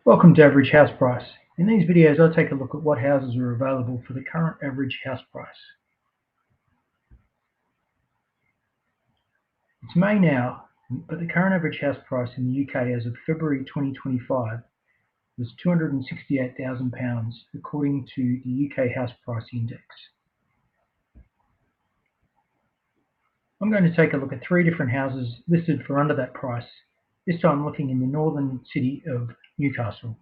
Welcome to Average House Price. In these videos I take a look at what houses are available for the current average house price. It's May now, but the current average house price in the UK as of February 2025 was £268,000 according to the UK House Price Index. I'm going to take a look at 3 different houses listed for under that price, this time looking in the northern city of Newcastle.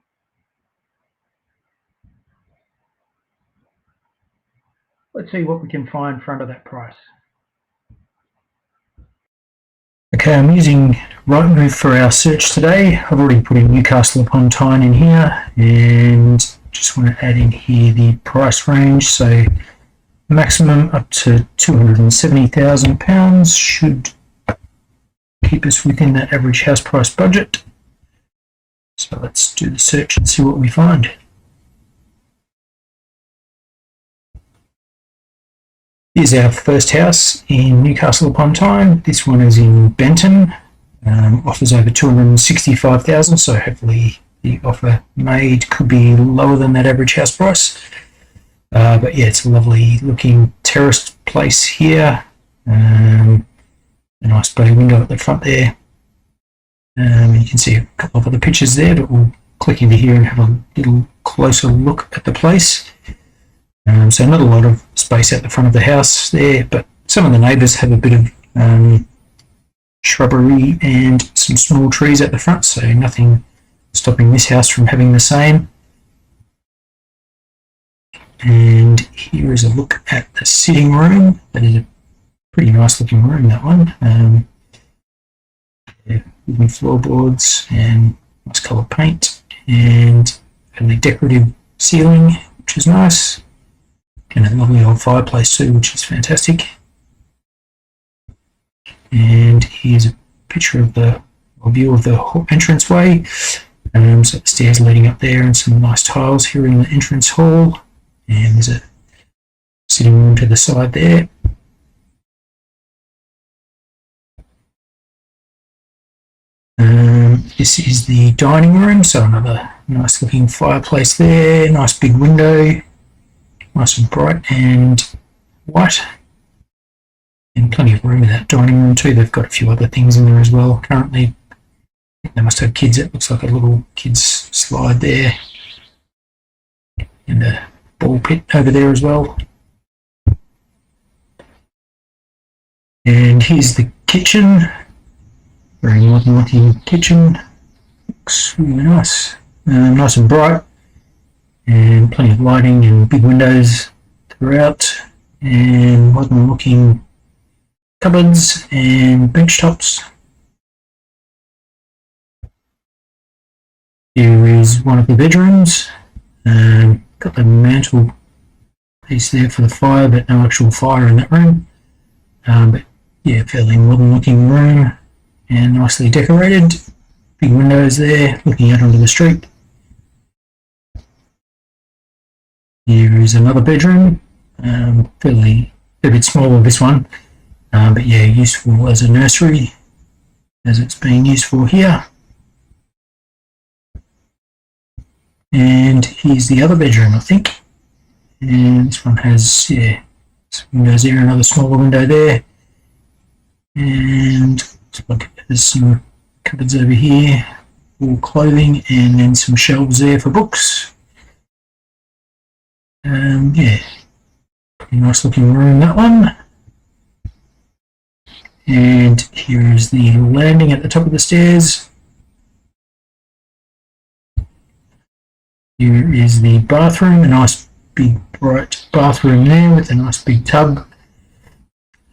Let's see what we can find for under that price. Okay, I'm using Rightmove for our search today. I've already put in Newcastle upon Tyne in here and just want to add in here the price range. So maximum up to £270,000 should keep us within that average house price budget. So let's do the search and see what we find. Here's our first house in Newcastle upon Tyne. This one is in Benton. Offers over $265,000, so hopefully the offer made could be lower than that average house price. But yeah, it's a lovely looking terraced place here. A nice bay window at the front there. You can see a couple of other pictures there, but we'll click into here and have a little closer look at the place. So not a lot of space out the front of the house there, but some of the neighbours have a bit of shrubbery and some small trees at the front, so nothing stopping this house from having the same. And here is a look at the sitting room. That is a pretty nice looking room, that one. Wooden floorboards and nice coloured paint and fairly decorative ceiling, which is nice. And a lovely old fireplace too, which is fantastic. And here's a picture of a view of the entranceway. So the stairs leading up there and some nice tiles here in the entrance hall. And there's a sitting room to the side there. This is the dining room, so another nice looking fireplace there, nice big window. Nice and bright and white, and plenty of room in that dining room too. They've got a few other things in there as well. Currently, they must have kids. It looks like a little kids slide there, and a ball pit over there as well. And here's the kitchen. Very modern looking kitchen. Looks really nice. Nice and bright. And plenty of lighting and big windows throughout, and modern looking cupboards and bench tops. Here is one of the bedrooms. Got the mantle piece there for the fire, but no actual fire in that room. But yeah, fairly modern looking room and nicely decorated. Big windows there looking out onto the street. Here is another bedroom, fairly a bit smaller this one, but yeah, useful as a nursery as it's being used for here. And here's the other bedroom, I think, and this one has some windows there, another smaller window there, and look, there's some cupboards over here for clothing, and then some shelves there for books. Yeah, pretty nice looking room, that one. And here is the landing at the top of the stairs. Here is the bathroom, a nice big bright bathroom there with a nice big tub.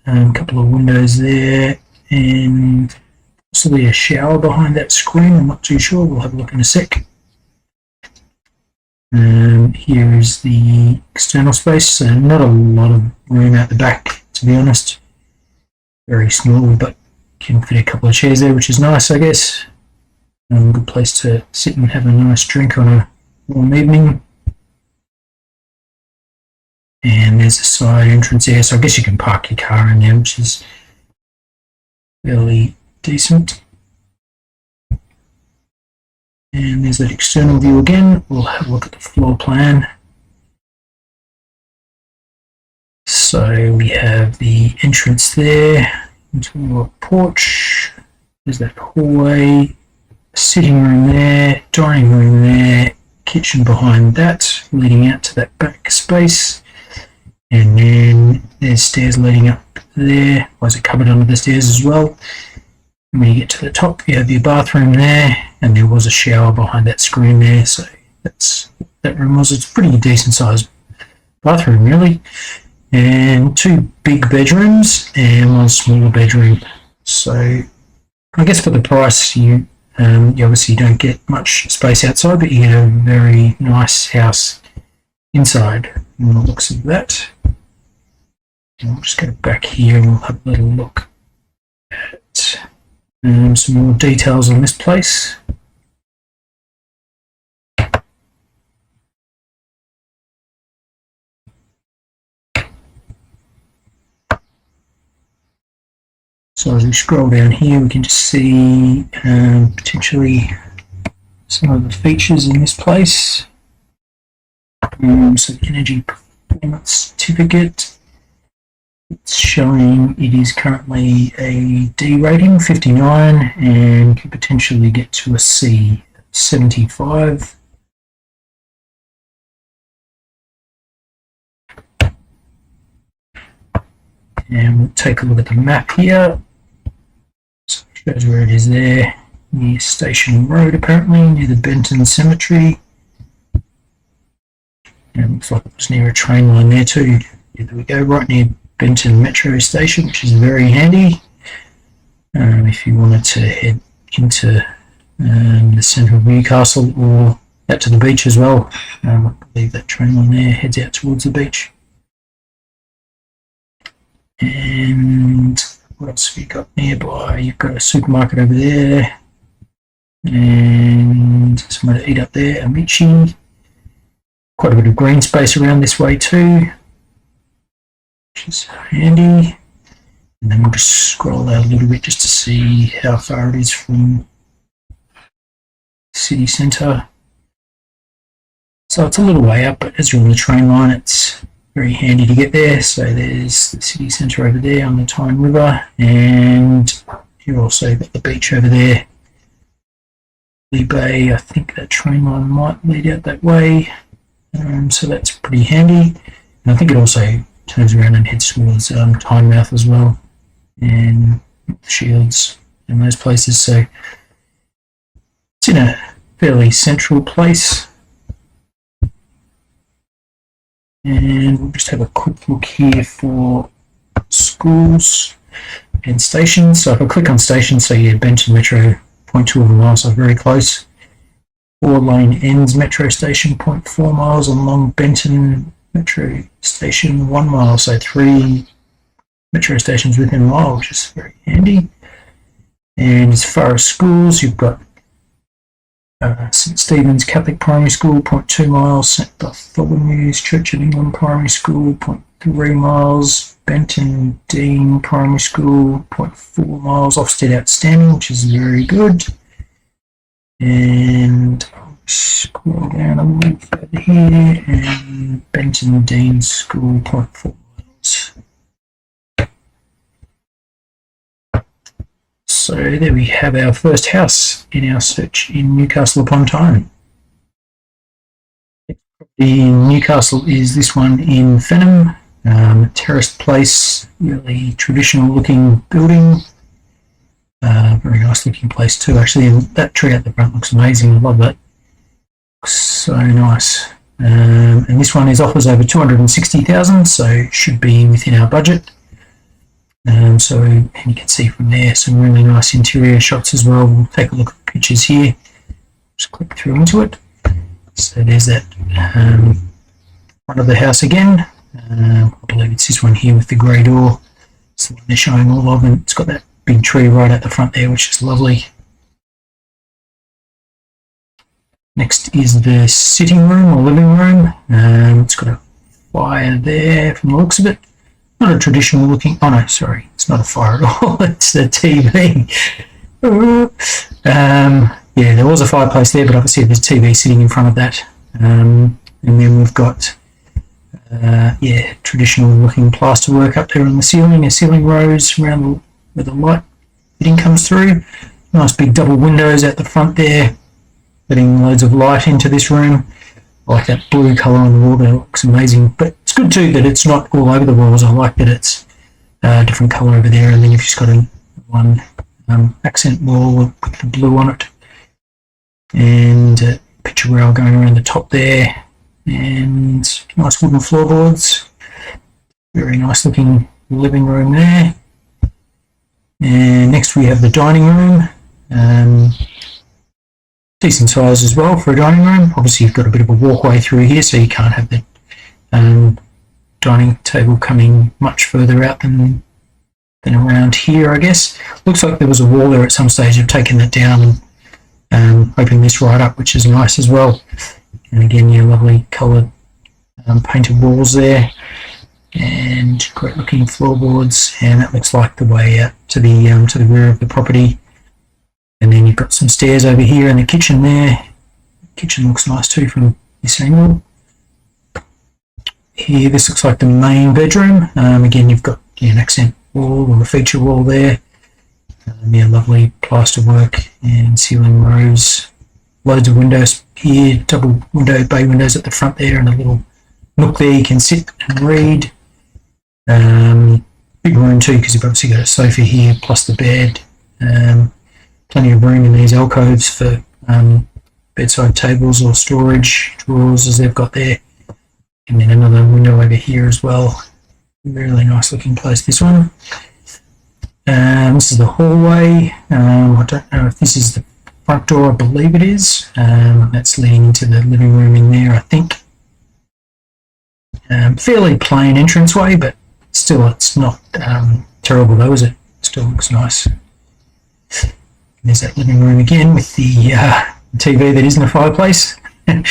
A couple of windows there and possibly a shower behind that screen, I'm not too sure, we'll have a look in a sec. Here is the external space, so not a lot of room out the back, to be honest. Very small, but can fit a couple of chairs there, which is nice, I guess. Good place to sit and have a nice drink on a warm evening. And there's a side entrance there, so I guess you can park your car in there, which is fairly decent. And And there's that external view again. We'll have a look at the floor plan. So we have the entrance there into a porch. There's that hallway, sitting room there, dining room there, kitchen behind that, leading out to that back space. And then there's stairs leading up there. Was it covered under the stairs as well? And when you get to the top, you have your bathroom there, and there was a shower behind that screen there. So that's what that room was. It's a pretty decent sized bathroom, really. And 2 big bedrooms and 1 smaller bedroom. So I guess for the price, you obviously don't get much space outside, but you get a very nice house inside. And the looks of that. And we'll just go back here and we'll have a little look at some more details on this place. So as we scroll down here, we can just see potentially some of the features in this place. So the energy performance certificate, it's showing it is currently a D rating, 59, and could potentially get to a C, 75. And we'll take a look at the map here. So it shows where it is there, near Station Road apparently, near the Benton Cemetery. And looks like it was near a train line there too. Yeah, there we go, right near Benton Metro Station, which is very handy. If you wanted to head into the centre of Newcastle or out to the beach as well. I believe that train line there heads out towards the beach. And what else have you got nearby? You've got a supermarket over there, and somewhere to eat up there, Amici. Quite a bit of green space around this way too, which is handy. And then we'll just scroll out a little bit just to see how far it is from city centre. So it's a little way up, but as you're on the train line, it's very handy to get there. So there's the city centre over there on the Tyne River, and you also got the beach over there. Lee Bay, I think that train line might lead out that way. So that's pretty handy. And I think it also turns around and heads towards Tynemouth as well, and Shields and those places. So it's in a fairly central place. And we'll just have a quick look here for schools and stations. So if I click on stations, so yeah, Benton Metro, 0.2 of a mile, so very close. 4 Lane Ends Metro Station, 0.4 miles, and Long Benton Metro Station, 1 mile, so 3 metro stations within a mile, which is very handy. And as far as schools, you've got St Stephen's Catholic Primary School, 0.2 miles, St Bartholomew's Church of England Primary School, 0.3 miles, Benton Dean Primary School, 0.4 miles, Ofsted Outstanding, which is very good. And I'll scroll down a little further here, and Benton Dean School, 0.4 miles. So there we have our first house in our search in Newcastle upon Tyne. In Newcastle is this one in Fenham, terraced place, really traditional looking building. Very nice looking place too, actually. And that tree at the front looks amazing. I love that. Looks so nice. And this one is offers over 260,000, so should be within our budget. And you can see from there some really nice interior shots as well. We'll take a look at the pictures here. Just click through into it. So there's that front of the house again. I believe it's this one here with the grey door. It's the one they're showing all of, and it's got that big tree right at the front there, which is lovely. Next is the sitting room or living room. It's got a fire there from the looks of it. Not a traditional looking, oh no, sorry, it's not a fire at all, it's the TV. yeah, there was a fireplace there, but obviously there's TV sitting in front of that. And then we've got, yeah, traditional looking plasterwork up there on the ceiling, a ceiling rose around where the light fitting comes through. Nice big double windows at the front there, letting loads of light into this room. I like that blue colour on the wall there, it looks amazing. But it's good too that it's not all over the walls. I like that it's a different colour over there, and then you've just got one accent wall with the blue on it. And a picture rail going around the top there, and nice wooden floorboards. Very nice looking living room there. And next we have the dining room. Decent size as well for a dining room. Obviously you've got a bit of a walkway through here, so you can't have the dining table coming much further out than around here, I guess. Looks like there was a wall there at some stage. I've taken that down and opening this right up, which is nice as well. And again, your lovely coloured painted walls there, and great looking floorboards. And that looks like the way out to the rear of the property. And then you've got some stairs over here and the kitchen there. The kitchen looks nice too from this angle. Here, this looks like the main bedroom. Again, you've got an accent wall or a feature wall there. Yeah, lovely plaster work and ceiling rose. Loads of windows here, double window bay windows at the front there, and a little nook there you can sit and read. Big room too, because you've obviously got a sofa here plus the bed. Plenty of room in these alcoves for bedside tables or storage drawers as they've got there. And then another window over here as well. Really nice looking place, this one. This is the hallway. I don't know if this is the front door. I believe it is. That's leading into the living room in there, I think. Fairly plain entranceway, but still it's not terrible though, is it? Still looks nice. There's that living room again with the TV that isn't a fireplace. And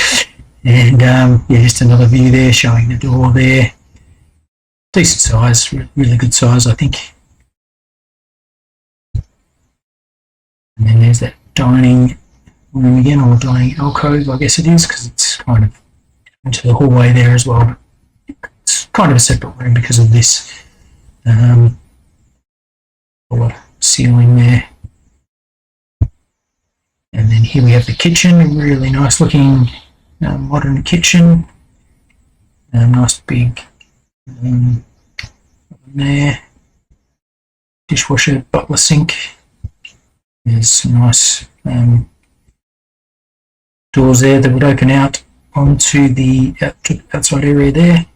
yeah, just another view there showing the door there. Decent size, really good size, I think. And then there's that dining room again, or dining alcove, I guess it is, because it's kind of into the hallway there as well. It's kind of a separate room because of this ceiling there. And then here we have the kitchen, a really nice looking modern kitchen. Nice big there. Dishwasher, butler sink. There's some nice doors there that would open out onto the outside area there.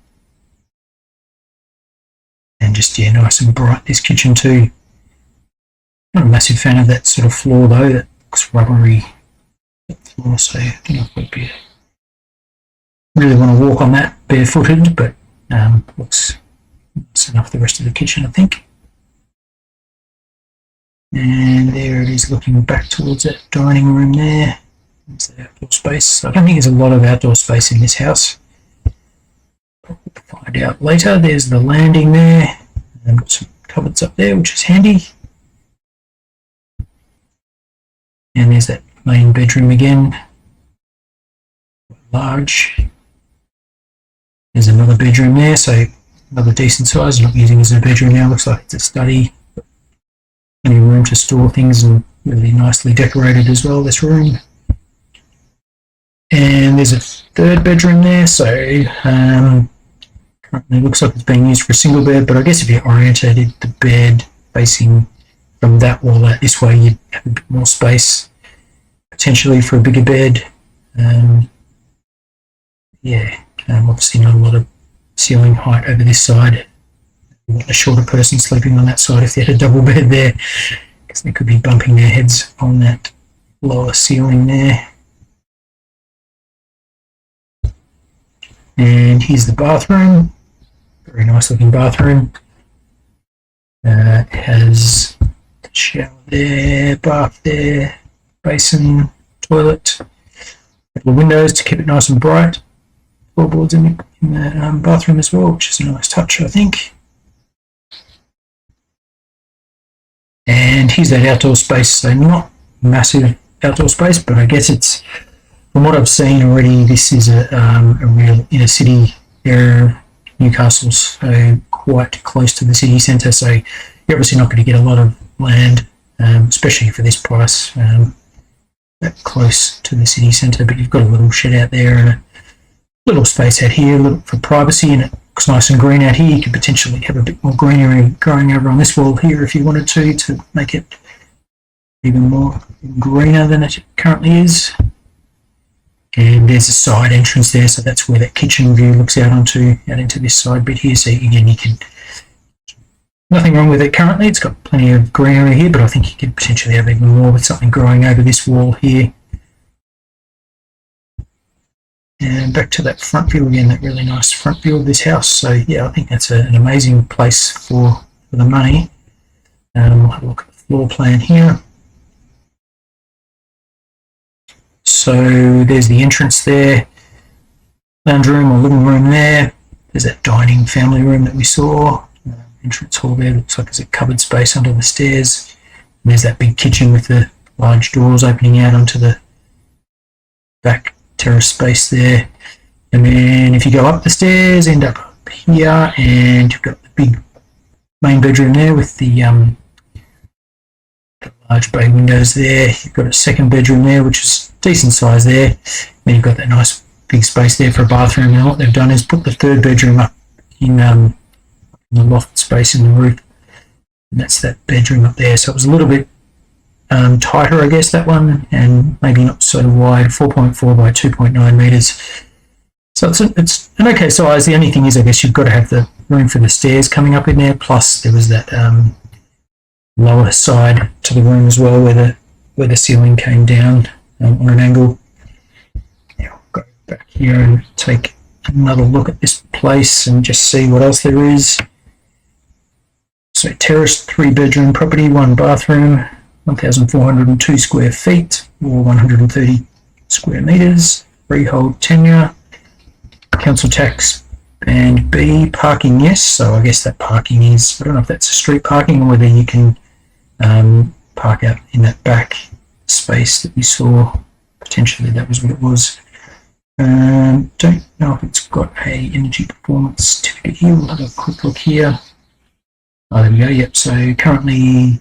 And just, yeah, nice and bright, this kitchen too. Not a massive fan of that sort of floor though, that looks rubbery floor, so I don't know if we'd be really want to walk on that barefooted, but looks enough the rest of the kitchen, I think. And there it is looking back towards that dining room there. There's the outdoor space. I don't think there's a lot of outdoor space in this house. We'll find out later. There's the landing there. And got some cupboards up there, which is handy. And there's that main bedroom again. Large. There's another bedroom there, so another decent size. I'm not using it as a bedroom now. Looks like it's a study. Plenty of room to store things, and really nicely decorated as well, this room. And there's a third bedroom there, so currently looks like it's being used for a single bed, but I guess if you orientated the bed facing from that wall out this way, you'd have a bit more space potentially for a bigger bed. Yeah, obviously not a lot of ceiling height over this side. A shorter person sleeping on that side if they had a double bed there, because they could be bumping their heads on that lower ceiling there. And here's the bathroom. Very nice looking bathroom. It has the shower there, bath there, basin, toilet, couple of windows to keep it nice and bright. Floorboards in the bathroom as well, which is a nice touch, I think. And here's that outdoor space, so not massive outdoor space, but I guess it's, from what I've seen already, this is a real inner city area, Newcastle, so quite close to the city centre. So you're obviously not going to get a lot of land, especially for this price, that close to the city centre. But you've got a little shed out there and a little space out here, a little for privacy, and it looks nice and green out here. You could potentially have a bit more greenery growing over on this wall here if you wanted to make it even more greener than it currently is. And there's a side entrance there, so that's where that kitchen view looks out into this side bit here. So again, you can, nothing wrong with it currently. It's got plenty of greenery here, but I think you could potentially have even more with something growing over this wall here. And back to that front view again, that really nice front view of this house. So yeah, I think that's an amazing place for the money. We'll have a look at the floor plan here. So there's the entrance there, lounge room or living room there. There's that dining family room that we saw. Entrance hall there, looks like there's a covered space under the stairs. And there's that big kitchen with the large doors opening out onto the back terrace space there. And then if you go up the stairs, end up here, and you've got the big main bedroom there with the large bay windows there. You've got a second bedroom there, which is decent size there. Then you've got that nice big space there for a bathroom. And what they've done is put the third bedroom up in the loft space in the roof. And that's that bedroom up there. So it was a little bit tighter, I guess, that one, and maybe not so wide, 4.4 by 2.9 metres. So it's an okay size. The only thing is, I guess, you've got to have the room for the stairs coming up in there. Plus, there was that lower side to the room as well, where the ceiling came down on an angle. Now I'll go back here and take another look at this place and just see what else there is. So terraced 3-bedroom property, 1 bathroom, 1,402 square feet or 130 square metres, freehold tenure, council tax band B, parking yes. So I guess that parking is, I don't know if that's a street parking or whether you can park out in that back space that we saw. Potentially that was what it was. Don't know if it's got a energy performance certificate here. We'll have a quick look here. Oh, there we go. Yep. So currently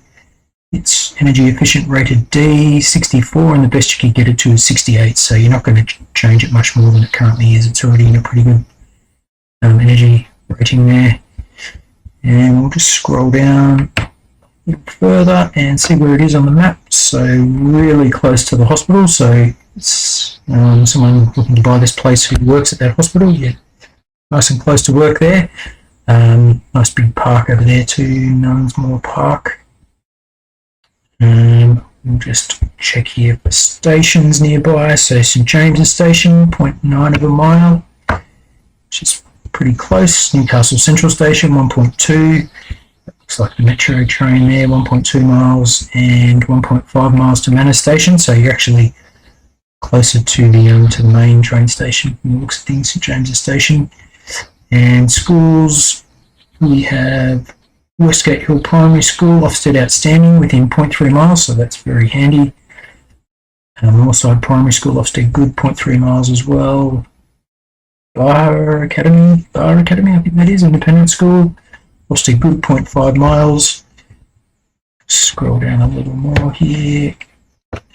it's energy efficient rated D, 64, and the best you can get it to is 68. So you're not going to change it much more than it currently is. It's already in a pretty good energy rating there. And we'll just scroll down a little further and see where it is on the map. So really close to the hospital. So it's someone looking to buy this place who works at that hospital. Yeah, nice and close to work there. Nice big park over there too, Nunsmore Park. We'll just check here for stations nearby. So St James's Station, 0.9 of a mile, which is pretty close. Newcastle Central Station, 1.2. Looks like the metro train there, 1.2 miles, and 1.5 miles to Manners Station. So you're actually closer to the main train station from the looks of things, St James's Station. And schools, we have Westgate Hill Primary School, Ofsted Outstanding, within 0.3 miles, so that's very handy. Moorside Primary School, Ofsted Good, 0.3 miles as well. Bar Academy, I think that is, independent school, Ofsted Good, 0.5 miles. Scroll down a little more here.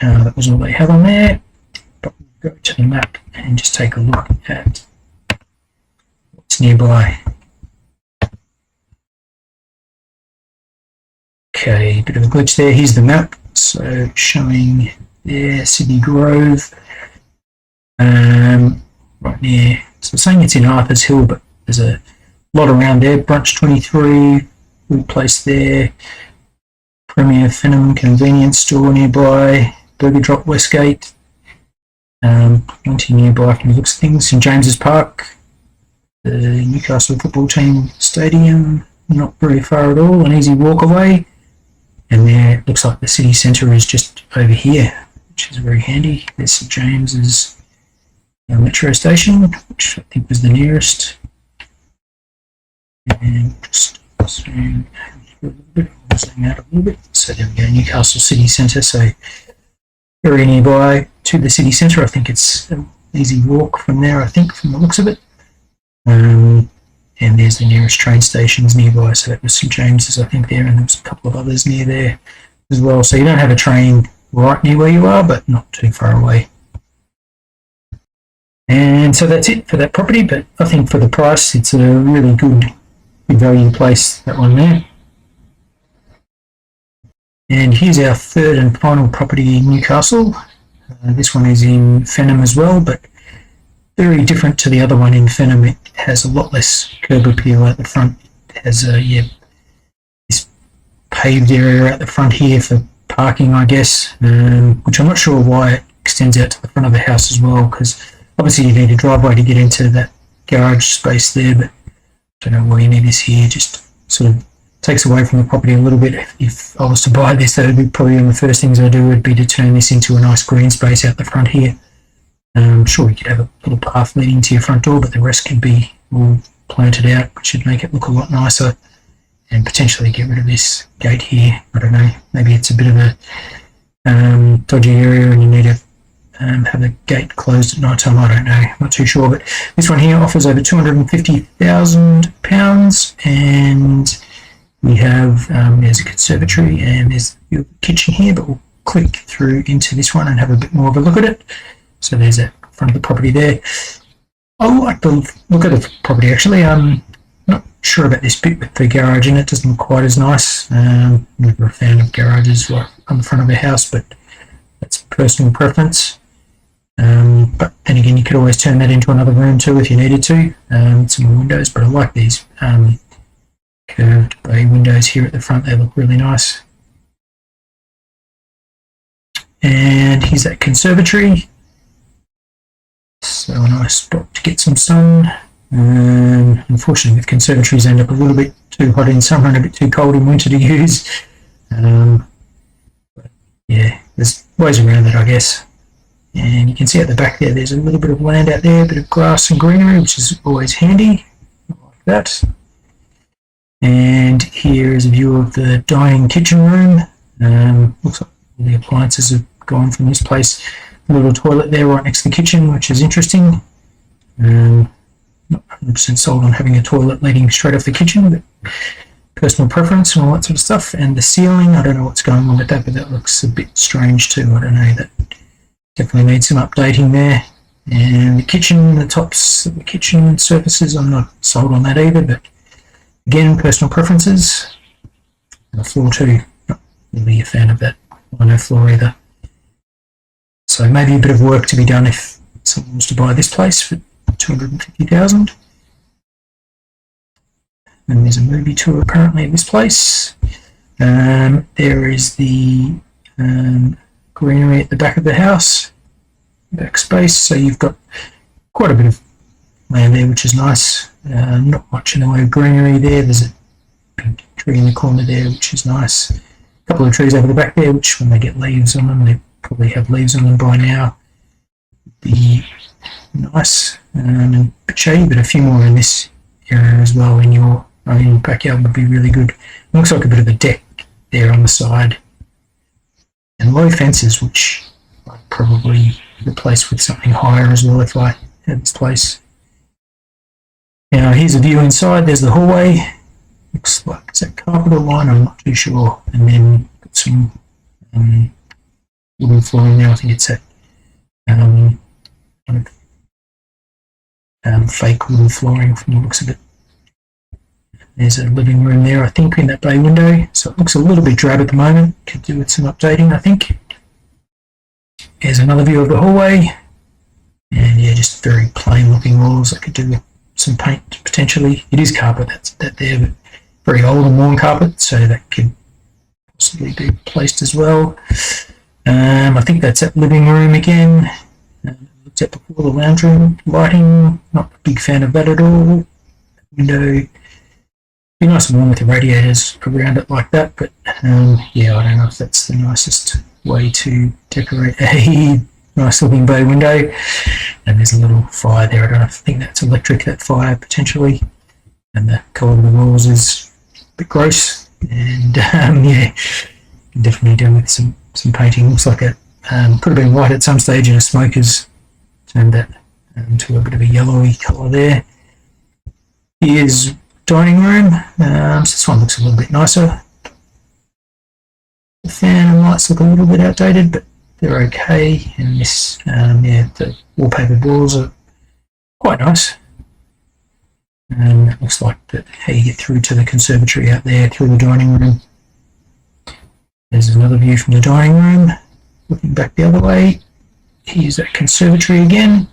That was all they have on there. But we'll go to the map and just take a look at what's nearby. Okay, bit of a glitch there. Here's the map. So showing there Sydney Grove, right near. So saying it's in Arthur's Hill, but there's a lot around there. Brunch 23, food place there. Premier Fenham convenience store nearby. Burger Drop Westgate. Plenty nearby from the looks of things. St James's Park, the Newcastle football team stadium, not very far at all, an easy walk away. And there it looks like the city centre is just over here, which is very handy. There's St James's metro station, which I think was the nearest. And just zoom out a little bit. So there we go, Newcastle city centre. So very nearby to the city centre. I think it's an easy walk from there, I think, from the looks of it. And there's the nearest train stations nearby, so that was St James's, I think, there, and there was a couple of others near there as well. So you don't have a train right near where you are, but not too far away. And so that's it for that property, but I think for the price, it's a really good value place, that one there. And here's our third and final property in Newcastle. This one is in Fenham as well, but very different to the other one in Fenham. It has a lot less curb appeal at the front. It has this paved area at the front here for parking, I guess, which I'm not sure why it extends out to the front of the house as well, because obviously you need a driveway to get into that garage space there, but I don't know why you need this here. Just sort of takes away from the property a little bit. If I was to buy this, that would be probably one of the first things I do, would be to turn this into a nice green space out the front here. I'm sure you could have a little path leading to your front door, but the rest could be all planted out, which should make it look a lot nicer, and potentially get rid of this gate here. I don't know, maybe it's a bit of a dodgy area and you need to have the gate closed at night time. I don't know, I'm not too sure, but this one here offers over £250,000, and we have, there's a conservatory and there's the kitchen here, but we'll click through into this one and have a bit more of a look at it. So there's that front of the property there. I like the look of the property, actually. I'm not sure about this bit with the garage in it. It doesn't look quite as nice. Never a fan of garages right on the front of a house, but that's personal preference. But then again, you could always turn that into another room too if you needed to. Some more windows, but I like these curved bay windows here at the front. They look really nice. And here's that conservatory. So a nice spot to get some sun. Unfortunately, with conservatories, they end up a little bit too hot in summer and a bit too cold in winter to use. But yeah, there's ways around it, I guess. And you can see at the back there, there's a little bit of land out there, a bit of grass and greenery, which is always handy, like that. And here is a view of the dining kitchen room. Looks like all the appliances have gone from this place. A little toilet there right next to the kitchen, which is interesting. Not 100% sold on having a toilet leading straight off the kitchen, but personal preference and all that sort of stuff. And the ceiling, I don't know what's going on with that, but that looks a bit strange too. I don't know, that definitely needs some updating there. And the kitchen, the tops of the kitchen surfaces, I'm not sold on that either, but again, personal preferences. And the floor too, not really a fan of that lino floor either. So maybe a bit of work to be done if someone was to buy this place for $250,000. And there's a movie tour apparently of this place. There is the greenery at the back of the house, back space. So you've got quite a bit of land there, which is nice. Not much in the way of greenery there. There's a big tree in the corner there, which is nice. A couple of trees over the back there, which when they get leaves on them, they probably have leaves on them by now. Be nice and a bit shady, but a few more in this area as well in your own backyard would be really good. It looks like a bit of a deck there on the side. And low fences, which I'd probably replace with something higher as well if I had this place. Now here's a view inside. There's the hallway. Looks like it's a carpet or line, I'm not too sure. And then got some wooden flooring there. I think it's that kind of fake wooden flooring from the looks of it. There's a living room there, I think, in that bay window. So it looks a little bit drab at the moment. Could do with some updating, I think. Here's another view of the hallway. And yeah, just very plain looking walls. I could do with some paint potentially. It is carpet, that's that there, but very old and worn carpet, so that could possibly be replaced as well. I think that's that living room again. Looked at before, the lounge room lighting. Not a big fan of that at all. Window. Be nice and warm with the radiators around it like that, but yeah, I don't know if that's the nicest way to decorate a nice looking bay window. And there's a little fire there. I don't know, I think that's electric, that fire potentially. And the colour of the walls is a bit gross. And yeah, definitely do with some painting. Looks like a could have been white at some stage, and a smoke has turned that to a bit of a yellowy colour there. Here's dining room. So this one looks a little bit nicer. The fan and lights look a little bit outdated, but they're okay. And this, the wallpaper walls are quite nice. And it looks like that how you get through to the conservatory out there through the dining room. There's another view from the dining room. Looking back the other way, here's that conservatory again.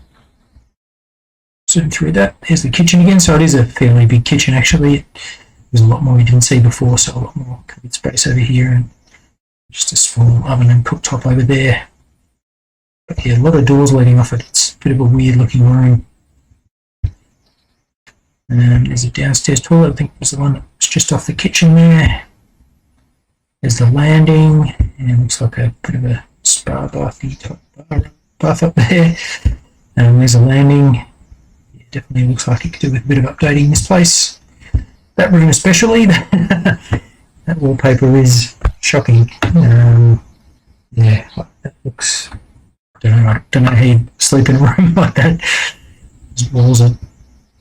Zoom through that. There's the kitchen again. So it is a fairly big kitchen actually. There's a lot more we didn't see before, so a lot more covered space over here, and just a small oven and cooktop over there. But yeah, a lot of doors leading off it. It's a bit of a weird looking room. And there's a downstairs toilet. I think there's the one that's just off the kitchen there. There's the landing, and looks like a bit of a spa bathy type bath up there. And there's a landing. Yeah, definitely looks like it could do with a bit of updating this place. That room especially, that wallpaper is shocking. Yeah, that looks. I don't know how you sleep in a room like that. Those walls are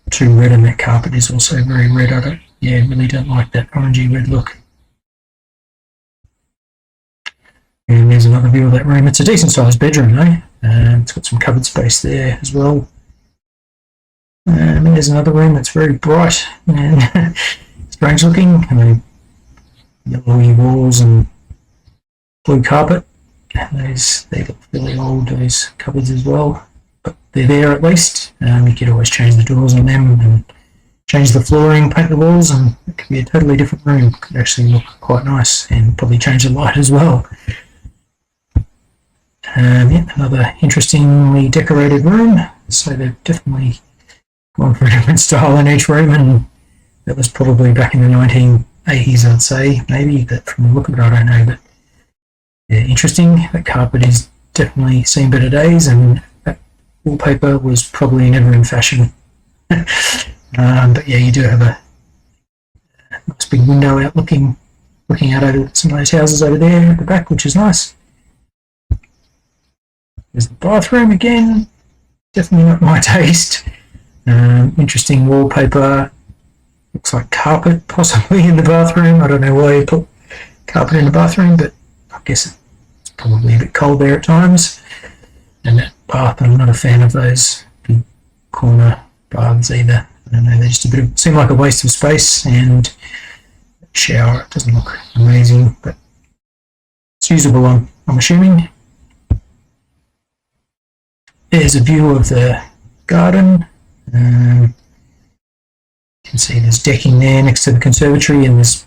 too red, and that carpet is also very red. I really don't like that orangey red look. And there's another view of that room. It's a decent sized bedroom though. It's got some cupboard space there as well. And there's another room that's very bright and strange looking. Yellowy walls and blue carpet. They look fairly old, those cupboards as well. But they're there at least. You could always change the doors on them and change the flooring, paint the walls, and it could be a totally different room. It could actually look quite nice, and probably change the light as well. Another interestingly decorated room. So they've definitely gone for a different style in each room, and that was probably back in the 1980s, I'd say, maybe. But from the look of it, I don't know. But yeah, interesting. That carpet is definitely seen better days, and that wallpaper was probably never in fashion. But yeah, you do have a nice big window out looking out over some of those houses over there at the back, which is nice. There's the bathroom again. Definitely not my taste. Interesting wallpaper. Looks like carpet possibly in the bathroom. I don't know why you put carpet in the bathroom, but I guess it's probably a bit cold there at times. And that bath, I'm not a fan of those big corner baths either. I don't know, they just seem like a waste of space, and shower, it doesn't look amazing, but it's usable, I'm assuming. There's a view of the garden. You can see there's decking there next to the conservatory, and there's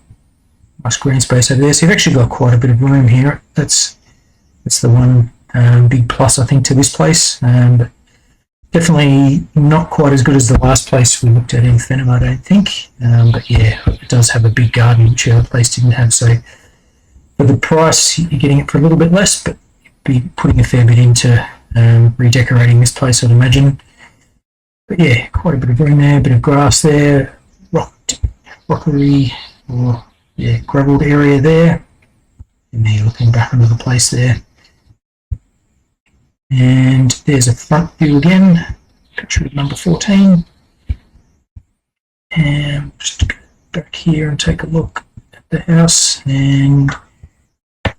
nice green space over there. So you've actually got quite a bit of room here. That's the one big plus, I think, to this place. But definitely not quite as good as the last place we looked at in Fenham, I don't think. But yeah, it does have a big garden, which the other place didn't have. So for the price, you're getting it for a little bit less, but you'd be putting a fair bit into redecorating this place, I'd imagine. But yeah, quite a bit of room there, a bit of grass there, rockery, or yeah, gravelled area there. And then looking back into the place there. And there's a front view again, picture of number 14. And just go back here and take a look at the house. And I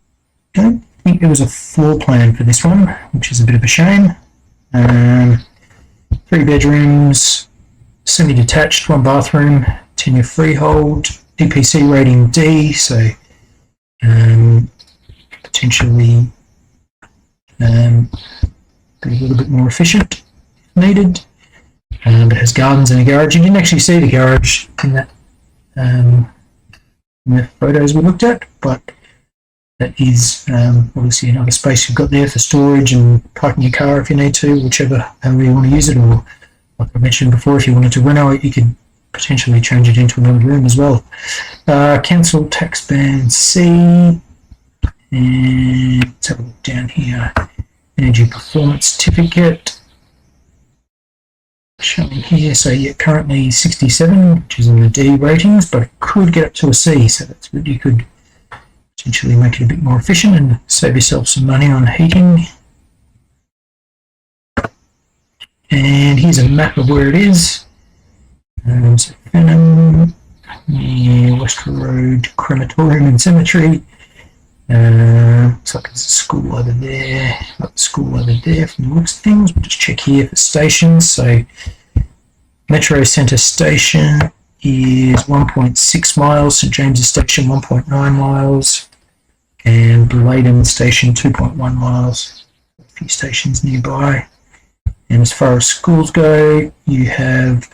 don't think there was a floor plan for this one, which is a bit of a shame. 3 bedrooms, semi-detached, 1 bathroom, 10-year freehold, EPC rating D, so potentially be a little bit more efficient if needed. But it has gardens and a garage. You didn't actually see the garage in that in the photos we looked at, but that is obviously another space you've got there for storage and parking your car if you need to, however you want to use it. Or like I mentioned before, if you wanted to reno it, you could potentially change it into another room as well. Council tax band C, and let's have a look down here. Energy performance certificate showing here. So yeah, currently 67, which is in the D ratings, but it could get up to a C, so that's what you could potentially make it a bit more efficient and save yourself some money on heating. And here's a map of where it is. So Fenham, near West Road Crematorium and Cemetery. Looks like there's a school over there. Got the school over there from the looks of things. We'll just check here for stations. So Metro Centre Station is 1.6 miles. St James's Station 1.9 miles. And Leyden Station 2.1 miles. A few stations nearby. And as far as schools go, you have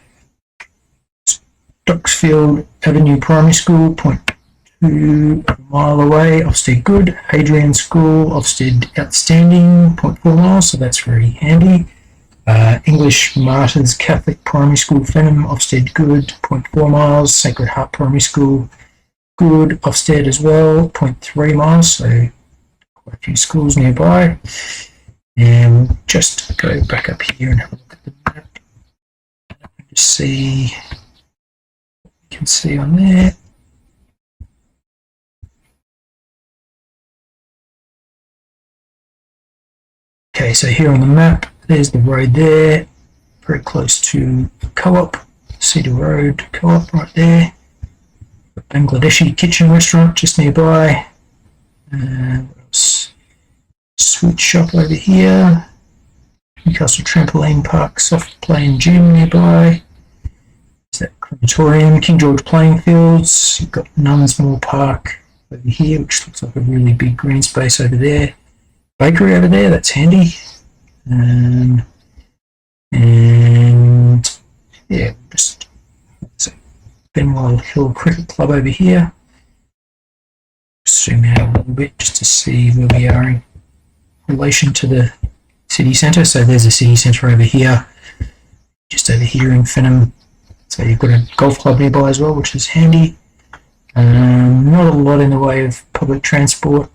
Stocksfield Avenue Primary School, 0.2 mile away. Ofsted Good. Hadrian School, Ofsted Outstanding, 0.4 miles, so that's very handy. English Martyrs Catholic Primary School, Fenham, Ofsted Good, 0.4 miles. Sacred Heart Primary School, Good, Ofsted as well, 0.3 miles, so quite a few schools nearby. And we'll just go back up here and have a look at the map. Just see what you can see on there. Okay, so here on the map, there's the road there, very close to Co-op, Cedar Road Co-op right there. Bangladeshi kitchen restaurant just nearby. What else? Sweet shop over here. Newcastle Trampoline Park, soft play and gym nearby. There's that crematorium, King George Playing Fields. You've got Nunsmore Park over here, which looks like a really big green space over there. Bakery over there, that's handy. And yeah, just so Benwell Hill Cricket Club over here. Zoom out a little bit just to see where we are in relation to the city centre. So there's a city centre over here, just over here in Fenham. So you've got a golf club nearby as well, which is handy. Not a lot in the way of public transport,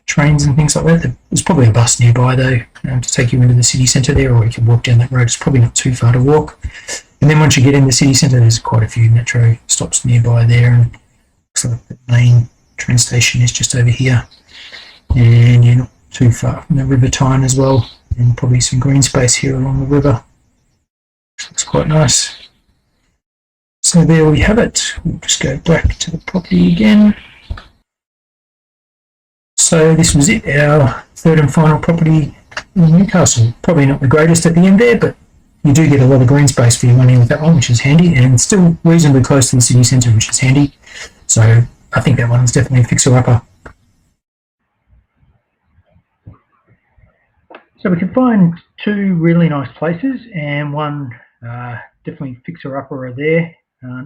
trains and things like that. There's probably a bus nearby though to take you into the city centre there, or you can walk down that road. It's probably not too far to walk. And then once you get in the city centre, there's quite a few metro stops nearby there. And looks like the main train station is just over here. And you're not too far from the River Tyne as well. And probably some green space here along the river. Which looks quite nice. So there we have it. We'll just go back to the property again. So this was it, our third and final property in Newcastle. Probably not the greatest at the end there, but you do get a lot of green space for your money with that one, which is handy, and still reasonably close to the city centre, which is handy. So I think that one's definitely a fixer-upper. So we can find two really nice places, and one definitely fixer-upper there.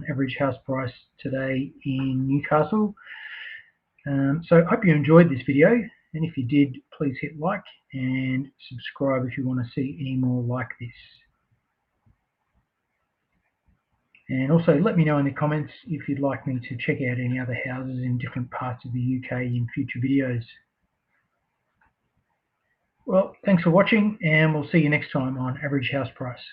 Average house price today in Newcastle. So I hope you enjoyed this video, and if you did, please hit like and subscribe if you want to see any more like this. And also let me know in the comments if you'd like me to check out any other houses in different parts of the UK in future videos. Well, thanks for watching, and we'll see you next time on Average House Price.